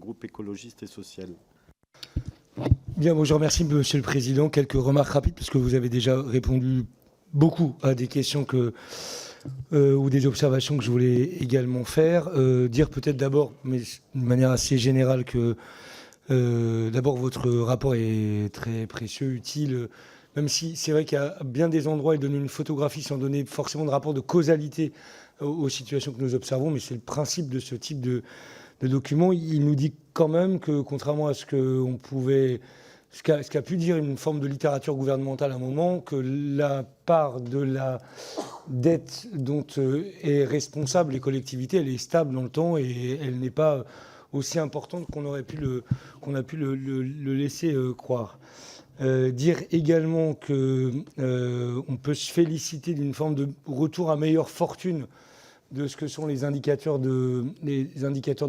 groupe écologiste et social. Bien, bon, je remercie Monsieur le Président. Quelques remarques rapides, parce que vous avez déjà répondu beaucoup à des questions ou des observations que je voulais également faire. Dire peut-être d'abord, mais de manière assez générale, que d'abord votre rapport est très précieux, utile, même si c'est vrai qu'à bien des endroits, il donne une photographie sans donner forcément de rapport de causalité aux situations que nous observons, mais c'est le principe de ce type de document. Il nous dit quand même que, contrairement à ce qu'a pu dire une forme de littérature gouvernementale à un moment, que la part de la dette dont est responsable les collectivités, elle est stable dans le temps et elle n'est pas aussi importante qu'on a pu le laisser croire. Dire également qu'on peut se féliciter d'une forme de retour à meilleure fortune de ce que sont les indicateurs de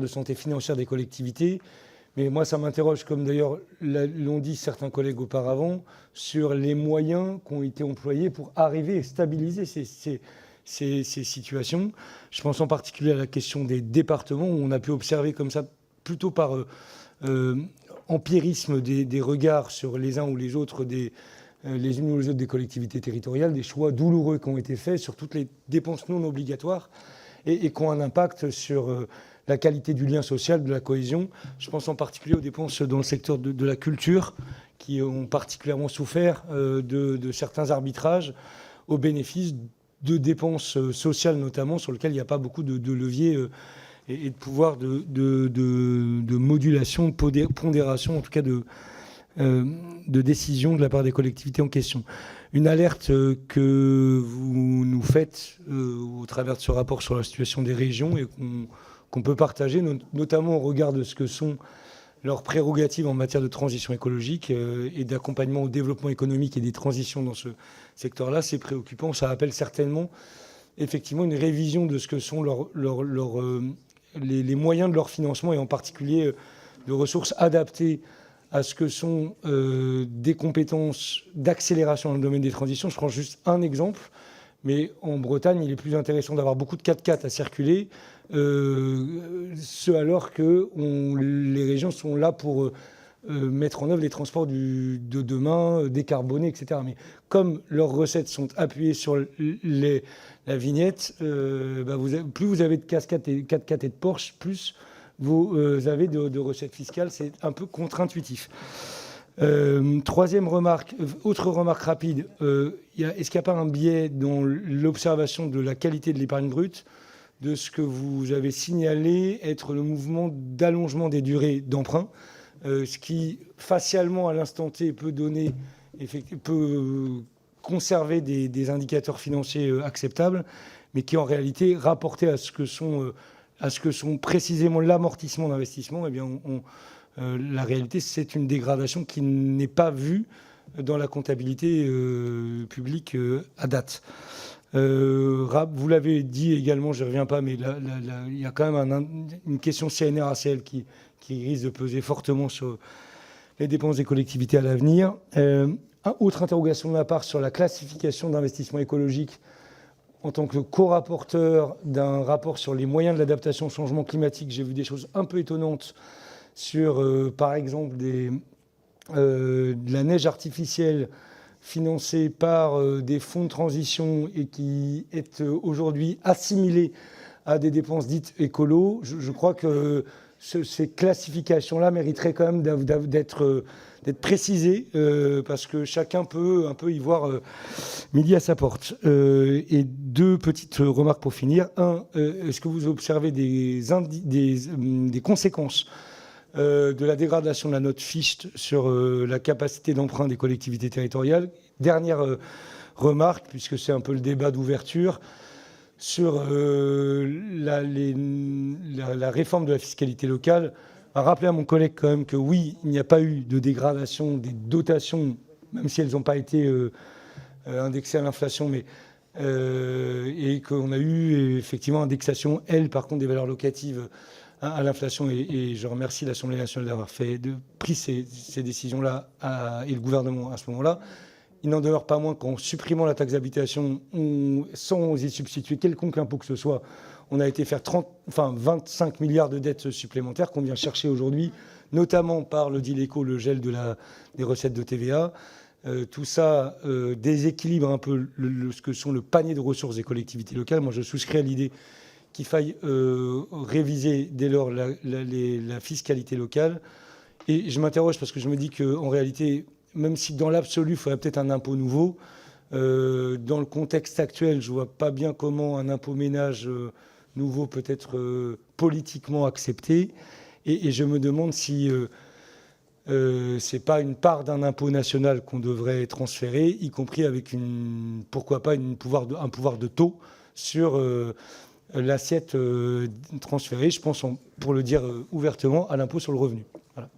santé financière des collectivités. Mais moi, ça m'interroge, comme d'ailleurs l'ont dit certains collègues auparavant, sur les moyens qui ont été employés pour arriver et stabiliser ces situations. Je pense en particulier à la question des départements, où on a pu observer comme ça, plutôt par empirisme des regards sur les uns ou les autres les unes ou les autres des collectivités territoriales, des choix douloureux qui ont été faits sur toutes les dépenses non obligatoires et qui ont un impact sur la qualité du lien social, de la cohésion. Je pense en particulier aux dépenses dans le secteur de la culture, qui ont particulièrement souffert de certains arbitrages au bénéfice de dépenses sociales notamment, sur lesquelles il n'y a pas beaucoup de leviers et de pouvoir de modulation, de pondération, en tout cas de décision de la part des collectivités en question. Une alerte que vous nous faites au travers de ce rapport sur la situation des régions et qu'on peut partager, notamment au regard de ce que sont leurs prérogatives en matière de transition écologique et d'accompagnement au développement économique et des transitions dans ce secteur-là, c'est préoccupant. Ça appelle certainement effectivement une révision de ce que sont les moyens de leur financement et en particulier de ressources adaptées à ce que sont des compétences d'accélération dans le domaine des transitions. Je prends juste un exemple, mais en Bretagne, il est plus intéressant d'avoir beaucoup de 4x4 à circuler, alors que les régions sont là pour mettre en œuvre les transports de demain, décarbonés, etc. Mais comme leurs recettes sont appuyées sur la vignette, plus vous avez de 4x4 et de Porsche, plus vous avez de recettes fiscales. C'est un peu contre-intuitif. Troisième remarque, autre remarque rapide, est-ce qu'il n'y a pas un biais dans l'observation de la qualité de l'épargne brute, de ce que vous avez signalé être le mouvement d'allongement des durées d'emprunt, ce qui, facialement, à l'instant T, peut conserver des indicateurs financiers acceptables, mais qui, en réalité, rapporté à ce que sont précisément l'amortissement d'investissement, eh bien, la réalité, c'est une dégradation qui n'est pas vue dans la comptabilité publique à date. Vous l'avez dit également, je ne reviens pas, mais il y a quand même une question CNRACL qui risque de peser fortement sur les dépenses des collectivités à l'avenir. Autre interrogation de ma part sur la classification d'investissement écologique en tant que co-rapporteur d'un rapport sur les moyens de l'adaptation au changement climatique. J'ai vu des choses un peu étonnantes sur, par exemple, de la neige artificielle financée par des fonds de transition et qui est aujourd'hui assimilée à des dépenses dites écolo. Je crois que ces classifications-là mériteraient quand même d'être précisées parce que chacun peut un peu y voir midi à sa porte. Et deux petites remarques pour finir. Est-ce que vous observez des conséquences de la dégradation de la note Fichte sur la capacité d'emprunt des collectivités territoriales? Dernière remarque, puisque c'est un peu le débat d'ouverture, sur la réforme de la fiscalité locale. Rappeler à mon collègue quand même que oui, il n'y a pas eu de dégradation des dotations, même si elles n'ont pas été indexées à l'inflation, et qu'on a eu effectivement indexation, par contre, des valeurs locatives à l'inflation. Et je remercie l'Assemblée nationale d'avoir pris ces décisions-là et le gouvernement à ce moment-là. Il n'en demeure pas moins qu'en supprimant la taxe d'habitation, sans y substituer quelconque impôt que ce soit, on a été faire 25 milliards de dettes supplémentaires qu'on vient chercher aujourd'hui, notamment par le deal éco, le gel des recettes de TVA. Tout ça déséquilibre un peu ce que sont le panier de ressources des collectivités locales. Moi, je souscris à l'idée qu'il faille réviser dès lors la fiscalité locale. Et je m'interroge parce que je me dis qu'en réalité, même si dans l'absolu, il faudrait peut-être un impôt nouveau, dans le contexte actuel, je ne vois pas bien comment un impôt ménage nouveau peut être politiquement accepté. Et je me demande si ce n'est pas une part d'un impôt national qu'on devrait transférer, y compris avec pourquoi pas un pouvoir de taux sur l'assiette transférée. Je pense, pour le dire ouvertement, à l'impôt sur le revenu. Voilà.